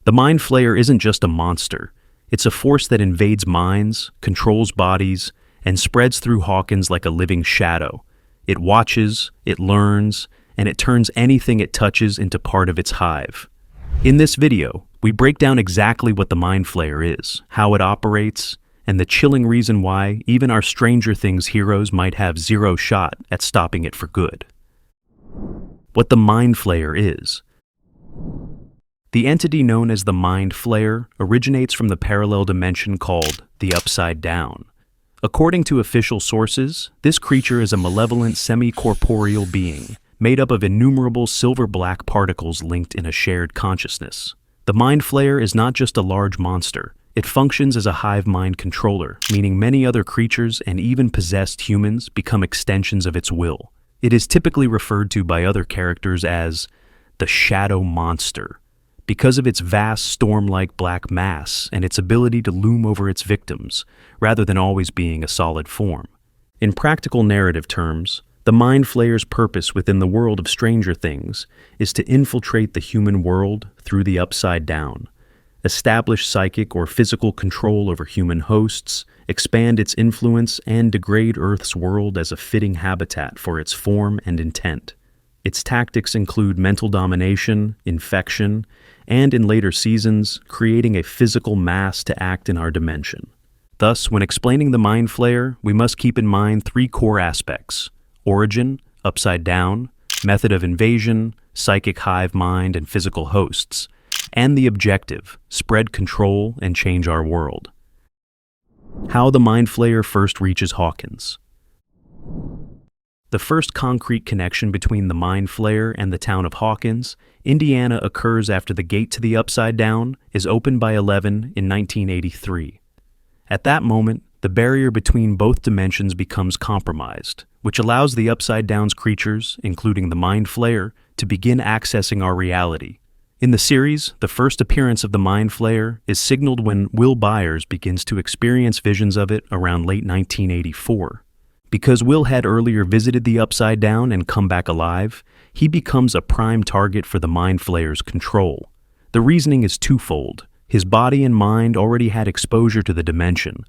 The Mind Flayer isn't just a monster. It's a force that invades minds, controls bodies, and spreads through Hawkins like a living shadow. It watches, it learns, and it turns anything it touches into part of its hive. In this video, we break down exactly what the Mind Flayer is, how it operates, and the chilling reason why even our Stranger Things heroes might have zero shot at stopping it for good. What the Mind Flayer is. The entity known as the Mind Flayer originates from the parallel dimension called the Upside Down. According to official sources, this creature is a malevolent semi-corporeal being made up of innumerable silver-black particles linked in a shared consciousness. The Mind Flayer is not just a large monster. It functions as a hive-mind controller, meaning many other creatures and even possessed humans become extensions of its will. It is typically referred to by other characters as the Shadow Monster, because of its vast storm-like black mass and its ability to loom over its victims, rather than always being a solid form. In practical narrative terms, the Mind Flayer's purpose within the world of Stranger Things is to infiltrate the human world through the Upside Down, establish psychic or physical control over human hosts, expand its influence, and degrade Earth's world as a fitting habitat for its form and intent. Its tactics include mental domination, infection, and in later seasons, creating a physical mass to act in our dimension. Thus, when explaining the Mind Flayer, we must keep in mind three core aspects: origin, upside down, method of invasion, psychic hive mind and physical hosts, and the objective, spread control and change our world. How the Mind Flayer first reaches Hawkins. The first concrete connection between the Mind Flayer and the town of Hawkins, Indiana, occurs after the gate to the Upside Down is opened by 11 in 1983. At that moment, the barrier between both dimensions becomes compromised, which allows the Upside Down's creatures, including the Mind Flayer, to begin accessing our reality. In the series, the first appearance of the Mind Flayer is signaled when Will Byers begins to experience visions of it around late 1984. Because Will had earlier visited the Upside Down and come back alive, he becomes a prime target for the Mind Flayer's control. The reasoning is twofold. His body and mind already had exposure to the dimension,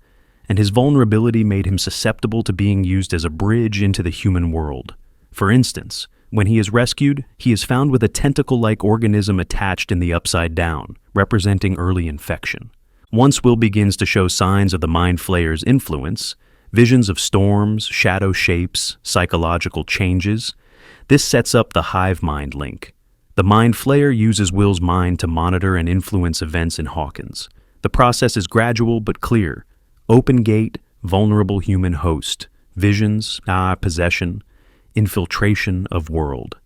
and his vulnerability made him susceptible to being used as a bridge into the human world. For instance, when he is rescued, he is found with a tentacle-like organism attached in the Upside Down, representing early infection. Once Will begins to show signs of the Mind Flayer's influence, visions of storms, shadow shapes, psychological changes, this sets up the hive-mind link. The Mind Flayer uses Will's mind to monitor and influence events in Hawkins. The process is gradual but clear. Open gate, vulnerable human host, visions, possession, infiltration of world.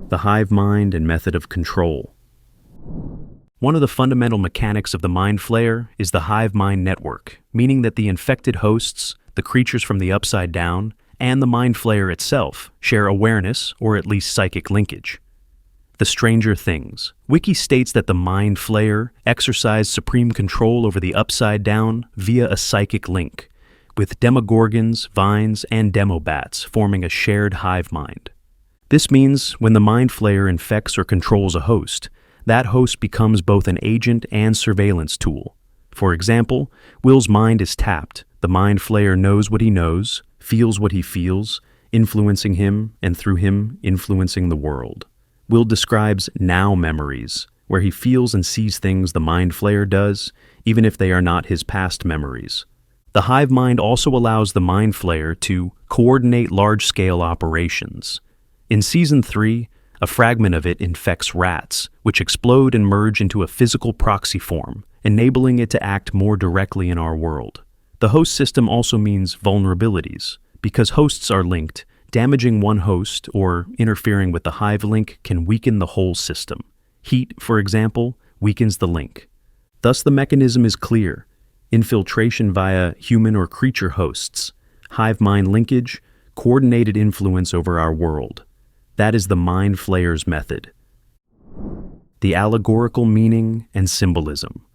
The hive mind and method of control. One of the fundamental mechanics of the Mind Flayer is the hive-mind network, meaning that the infected hosts, the creatures from the Upside Down, and the Mind Flayer itself share awareness or at least psychic linkage. The Stranger Things. Wiki states that the Mind Flayer exercised supreme control over the Upside Down via a psychic link, with demogorgons, vines, and demobats forming a shared hive mind. This means when the Mind Flayer infects or controls a host, that host becomes both an agent and surveillance tool. For example, Will's mind is tapped. The Mind Flayer knows what he knows, feels what he feels, influencing him, and through him, influencing the world. Will describes now memories, where he feels and sees things the Mind Flayer does, even if they are not his past memories. The hive mind also allows the Mind Flayer to coordinate large-scale operations. In Season 3, a fragment of it infects rats, which explode and merge into a physical proxy form, enabling it to act more directly in our world. The host system also means vulnerabilities. Because hosts are linked, damaging one host or interfering with the hive link can weaken the whole system. Heat, for example, weakens the link. Thus the mechanism is clear: infiltration via human or creature hosts, hive-mind linkage, coordinated influence over our world. That is the Mind Flayer's method. The allegorical meaning and symbolism.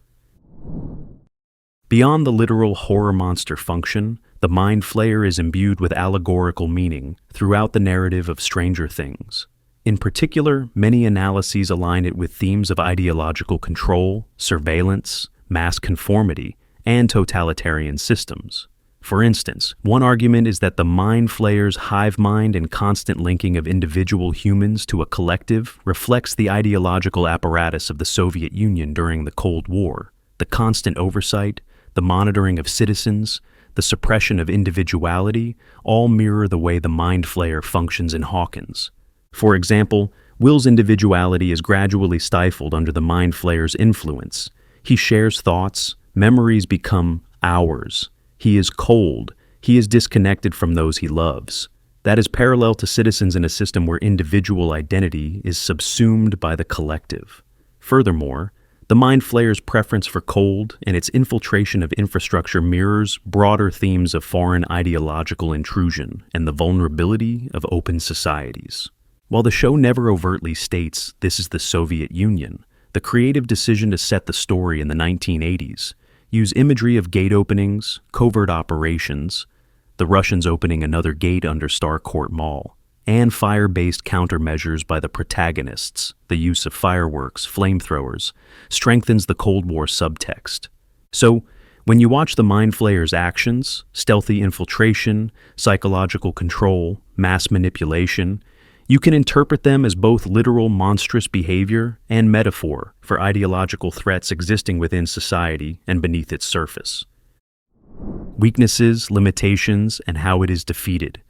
Beyond the literal horror monster function, the Mind Flayer is imbued with allegorical meaning throughout the narrative of Stranger Things. In particular, many analyses align it with themes of ideological control, surveillance, mass conformity, and totalitarian systems. For instance, one argument is that the Mind Flayer's hive-mind and constant linking of individual humans to a collective reflects the ideological apparatus of the Soviet Union during the Cold War. The constant oversight, the monitoring of citizens, the suppression of individuality all mirror the way the Mind Flayer functions in Hawkins. For example, Will's individuality is gradually stifled under the Mind Flayer's influence. He shares thoughts, memories become ours. He is cold. He is disconnected from those he loves. That is parallel to citizens in a system where individual identity is subsumed by the collective. Furthermore, the Mind Flayer's preference for cold and its infiltration of infrastructure mirrors broader themes of foreign ideological intrusion and the vulnerability of open societies. While the show never overtly states this is the Soviet Union, the creative decision to set the story in the 1980s use imagery of gate openings, covert operations, the Russians opening another gate under Starcourt Mall, and fire-based countermeasures by the protagonists, the use of fireworks, flamethrowers, strengthens the Cold War subtext. So, when you watch the Mind Flayer's actions, stealthy infiltration, psychological control, mass manipulation, you can interpret them as both literal monstrous behavior and metaphor for ideological threats existing within society and beneath its surface. Weaknesses, limitations, and how it is defeated.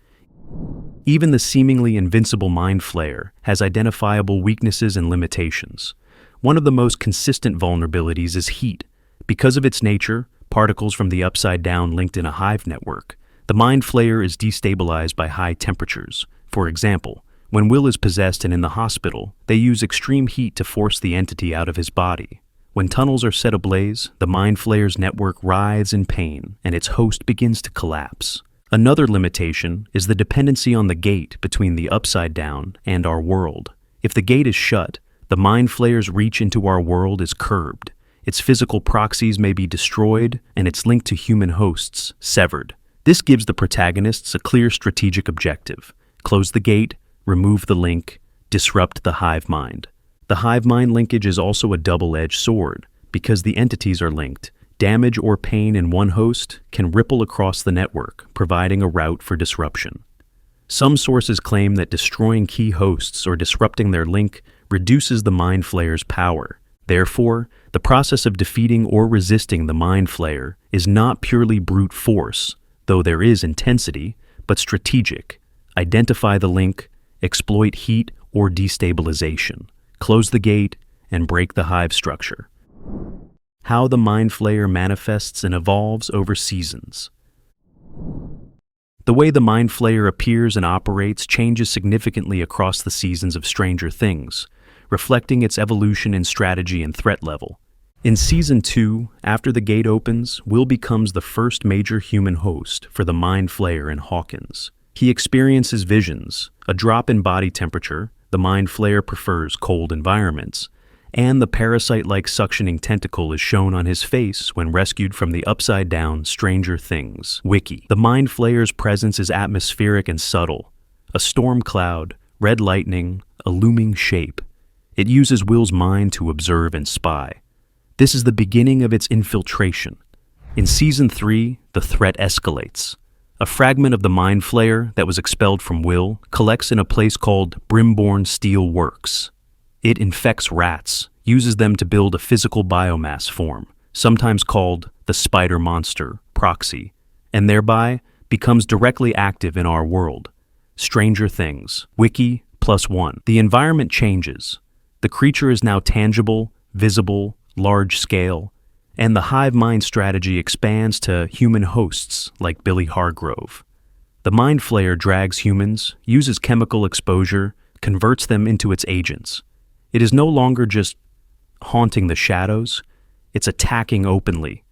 Even the seemingly invincible Mind Flayer has identifiable weaknesses and limitations. One of the most consistent vulnerabilities is heat. Because of its nature, particles from the upside down linked in a hive network, the Mind Flayer is destabilized by high temperatures. For example, when Will is possessed and in the hospital, they use extreme heat to force the entity out of his body. When tunnels are set ablaze, the Mind Flayer's network writhes in pain, and its host begins to collapse. Another limitation is the dependency on the gate between the Upside Down and our world. If the gate is shut, the Mind Flayer's reach into our world is curbed. Its physical proxies may be destroyed, and its link to human hosts severed. This gives the protagonists a clear strategic objective: close the gate, remove the link, disrupt the hive mind. The hive-mind linkage is also a double-edged sword. Because the entities are linked, damage or pain in one host can ripple across the network, providing a route for disruption. Some sources claim that destroying key hosts or disrupting their link reduces the Mind Flayer's power. Therefore, the process of defeating or resisting the Mind Flayer is not purely brute force, though there is intensity, but strategic. Identify the link, exploit heat or destabilization, close the gate, and break the hive structure. How the Mind Flayer manifests and evolves over seasons. The way the Mind Flayer appears and operates changes significantly across the seasons of Stranger Things, reflecting its evolution in strategy and threat level. In Season 2, after the gate opens, Will becomes the first major human host for the Mind Flayer in Hawkins. He experiences visions, a drop in body temperature, the Mind Flayer prefers cold environments, and the parasite-like suctioning tentacle is shown on his face when rescued from the upside-down Stranger Things wiki. The Mind Flayer's presence is atmospheric and subtle, a storm cloud, red lightning, a looming shape. It uses Will's mind to observe and spy. This is the beginning of its infiltration. In Season 3, the threat escalates. A fragment of the Mind Flayer that was expelled from Will collects in a place called Brimborn Steel Works. It infects rats, uses them to build a physical biomass form, sometimes called the spider monster proxy, and thereby becomes directly active in our world. Stranger Things, Wiki +1. The environment changes. The creature is now tangible, visible, large-scale, and the hive-mind strategy expands to human hosts like Billy Hargrove. The Mind Flayer drags humans, uses chemical exposure, converts them into its agents. It is no longer just haunting the shadows, it's attacking openly.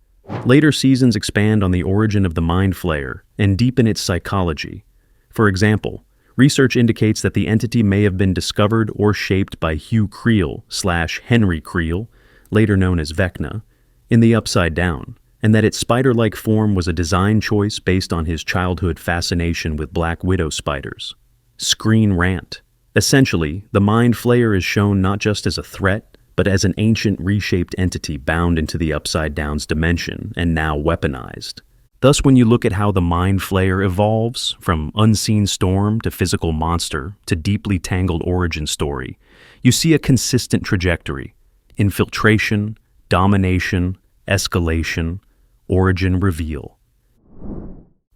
Later seasons expand on the origin of the Mind Flayer and deepen its psychology. For example, research indicates that the entity may have been discovered or shaped by Hugh Creel/Henry Creel, later known as Vecna, in the Upside Down, and that its spider-like form was a design choice based on his childhood fascination with Black Widow spiders. Screen Rant. Essentially, the Mind Flayer is shown not just as a threat, but as an ancient reshaped entity bound into the Upside Down's dimension and now weaponized. Thus, when you look at how the Mind Flayer evolves, from unseen storm to physical monster to deeply tangled origin story, you see a consistent trajectory: infiltration, domination, escalation, origin reveal.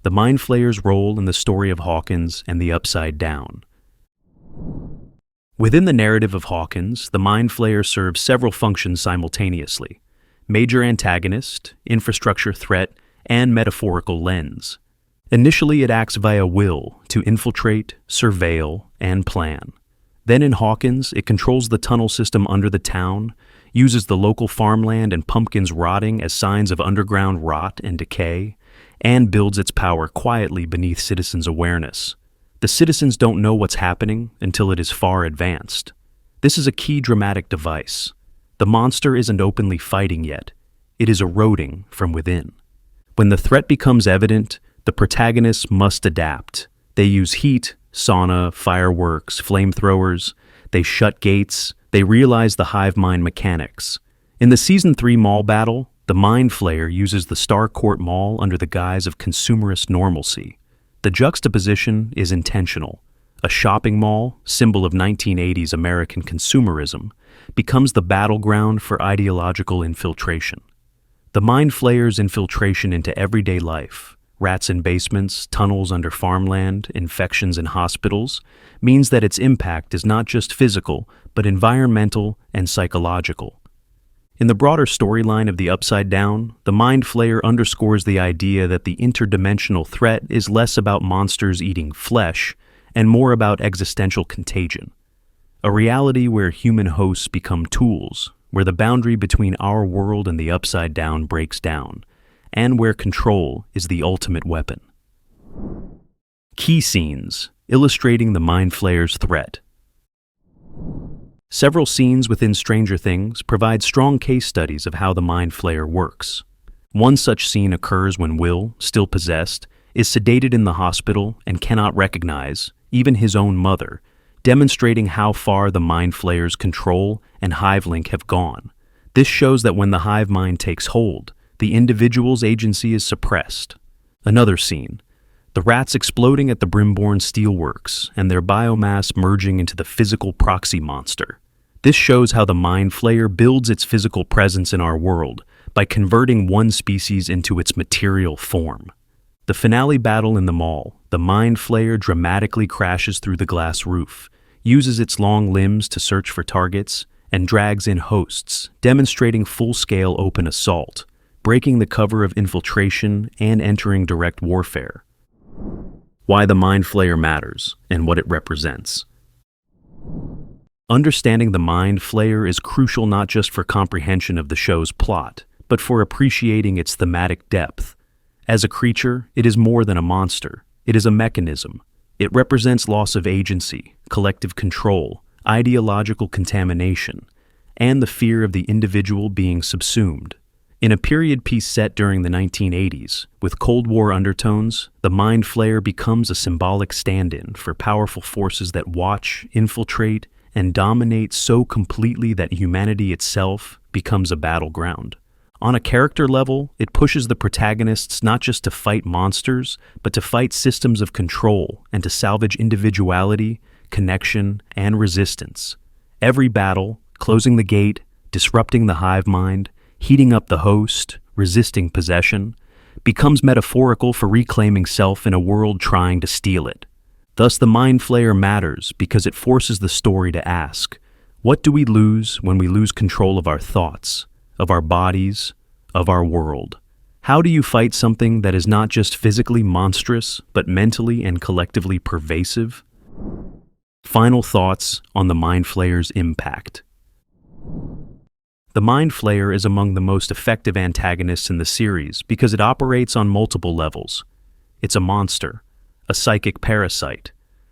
The Mind Flayer's role in the story of Hawkins and the Upside Down. Within the narrative of Hawkins, the Mind Flayer serves several functions simultaneously: major antagonist, infrastructure threat, and metaphorical lens. Initially, it acts via will to infiltrate, surveil, and plan. Then in Hawkins, it controls the tunnel system under the town, uses the local farmland and pumpkins rotting as signs of underground rot and decay, and builds its power quietly beneath citizens' awareness. The citizens don't know what's happening until it is far advanced. This is a key dramatic device. The monster isn't openly fighting yet. It is eroding from within. When the threat becomes evident, the protagonists must adapt. They use heat, sauna, fireworks, flamethrowers. They shut gates. They realize the hive-mind mechanics. In the Season 3 mall battle, the Mind Flayer uses the Star Court Mall under the guise of consumerist normalcy. The juxtaposition is intentional. A shopping mall, symbol of 1980s American consumerism, becomes the battleground for ideological infiltration. The Mind Flayer's infiltration into everyday life, rats in basements, tunnels under farmland, infections in hospitals, means that its impact is not just physical, but environmental and psychological. In the broader storyline of the Upside Down, the Mind Flayer underscores the idea that the interdimensional threat is less about monsters eating flesh and more about existential contagion. A reality where human hosts become tools, where the boundary between our world and the Upside Down breaks down, and where control is the ultimate weapon. Key scenes illustrating the Mind Flayer's threat. Several scenes within Stranger Things provide strong case studies of how the Mind Flayer works. One such scene occurs when Will, still possessed, is sedated in the hospital and cannot recognize even his own mother, demonstrating how far the Mind Flayer's control and hive link have gone. This shows that when the hive mind takes hold, the individual's agency is suppressed. Another scene: the rats exploding at the Brimborn steelworks and their biomass merging into the physical proxy monster. This shows how the Mind Flayer builds its physical presence in our world by converting one species into its material form. The finale battle in the mall, the Mind Flayer dramatically crashes through the glass roof, uses its long limbs to search for targets, and drags in hosts, demonstrating full-scale open assault, breaking the cover of infiltration and entering direct warfare. Why the Mind Flayer matters and what it represents. Understanding the Mind Flayer is crucial not just for comprehension of the show's plot, but for appreciating its thematic depth. As a creature, it is more than a monster. It is a mechanism. It represents loss of agency, collective control, ideological contamination, and the fear of the individual being subsumed. In a period piece set during the 1980s, with Cold War undertones, the Mind Flayer becomes a symbolic stand-in for powerful forces that watch, infiltrate, and dominate so completely that humanity itself becomes a battleground. On a character level, it pushes the protagonists not just to fight monsters, but to fight systems of control and to salvage individuality, connection, and resistance. Every battle, closing the gate, disrupting the hive mind, heating up the host, resisting possession, becomes metaphorical for reclaiming self in a world trying to steal it. Thus, the Mind Flayer matters because it forces the story to ask, what do we lose when we lose control of our thoughts, of our bodies, of our world? How do you fight something that is not just physically monstrous, but mentally and collectively pervasive? Final thoughts on the Mind Flayer's impact. The Mind Flayer is among the most effective antagonists in the series because it operates on multiple levels. It's a monster, a psychic parasite,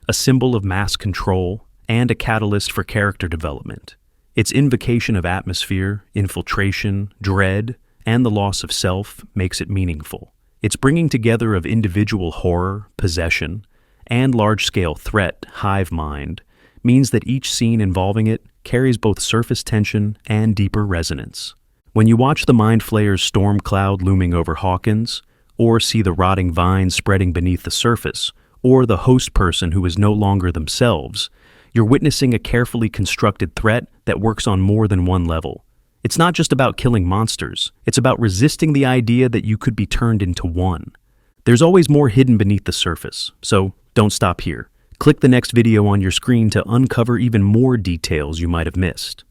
a symbol of mass control, and a catalyst for character development. Its invocation of atmosphere, infiltration, dread, and the loss of self makes it meaningful. Its bringing together of individual horror, possession, and large-scale threat, hive mind, means that each scene involving it carries both surface tension and deeper resonance. When you watch the Mind Flayer's storm cloud looming over Hawkins, or see the rotting vines spreading beneath the surface, or the host person who is no longer themselves, you're witnessing a carefully constructed threat that works on more than one level. It's not just about killing monsters, it's about resisting the idea that you could be turned into one. There's always more hidden beneath the surface, so don't stop here. Click the next video on your screen to uncover even more details you might have missed.